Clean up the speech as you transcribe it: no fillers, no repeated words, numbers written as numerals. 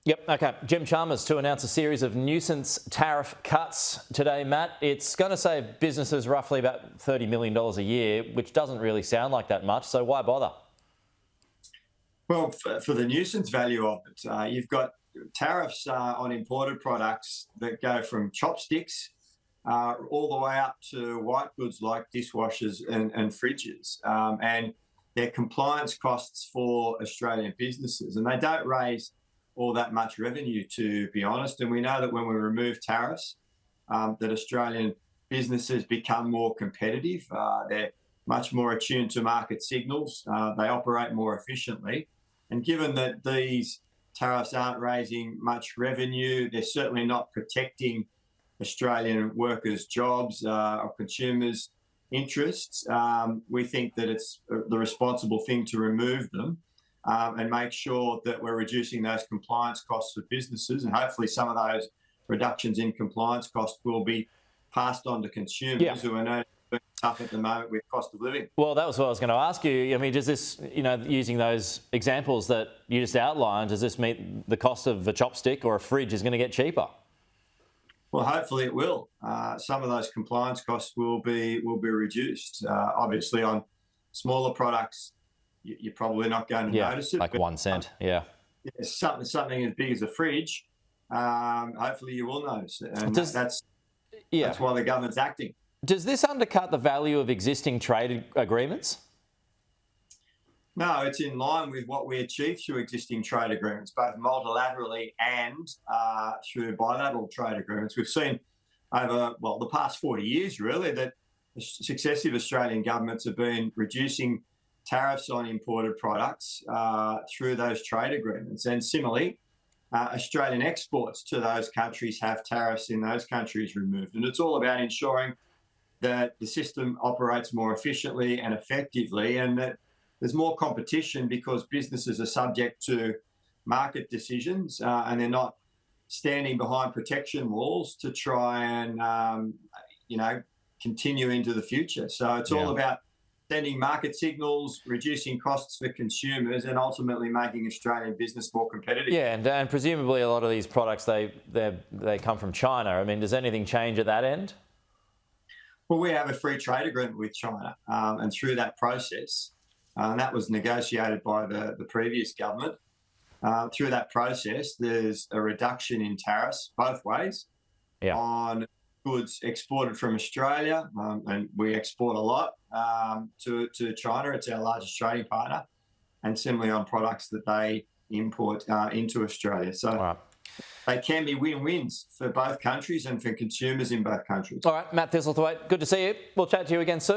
Yep, okay. Jim Chalmers to announce a series of nuisance tariff cuts today, Matt. It's going to save businesses roughly about $30 million a year, which doesn't really sound like that much, so why bother? Well, for the nuisance value of it, you've got tariffs on imported products that go from chopsticks all the way up to white goods like dishwashers and fridges. And they're compliance costs for Australian businesses, and they don't raise all that much revenue, to be honest. And we know that when we remove tariffs, that Australian businesses become more competitive. They're much more attuned to market signals. They operate more efficiently. And given that these tariffs aren't raising much revenue, they're certainly not protecting Australian workers' jobs or consumers' interests, we think that it's the responsible thing to remove them and make sure that we're reducing those compliance costs for businesses. And hopefully some of those reductions in compliance costs will be passed on to consumers who are no tough at the moment with cost of living. Well, that was what I was going to ask you. I mean, does this, using those examples that you just outlined, does this mean the cost of a chopstick or a fridge is going to get cheaper? Well, hopefully it will. Some of those compliance costs will be reduced. Obviously, on smaller products, you're probably not going to notice it. Like 1 cent, yeah. Something as big as a fridge, hopefully you will notice it. And that's why the government's acting. Does this undercut the value of existing trade agreements? No, it's in line with what we achieve through existing trade agreements, both multilaterally and through bilateral trade agreements. We've seen over, the past 40 years, really, that successive Australian governments have been reducing tariffs on imported products through those trade agreements. And similarly, Australian exports to those countries have tariffs in those countries removed. And it's all about ensuring that the system operates more efficiently and effectively, and that there's more competition because businesses are subject to market decisions and they're not standing behind protection walls to try and, continue into the future. So it's all about sending market signals, reducing costs for consumers, and ultimately making Australian business more competitive. Yeah, and presumably a lot of these products, they come from China. I mean, does anything change at that end? Well, we have a free trade agreement with China, and through that process, and that was negotiated by the previous government. Through that process, there's a reduction in tariffs both ways on goods exported from Australia, and we export a lot to China. It's our largest trading partner, and similarly on products that they import into Australia. So they can be win-wins for both countries and for consumers in both countries. All right, Matt Thistlethwaite, good to see you. We'll chat to you again soon.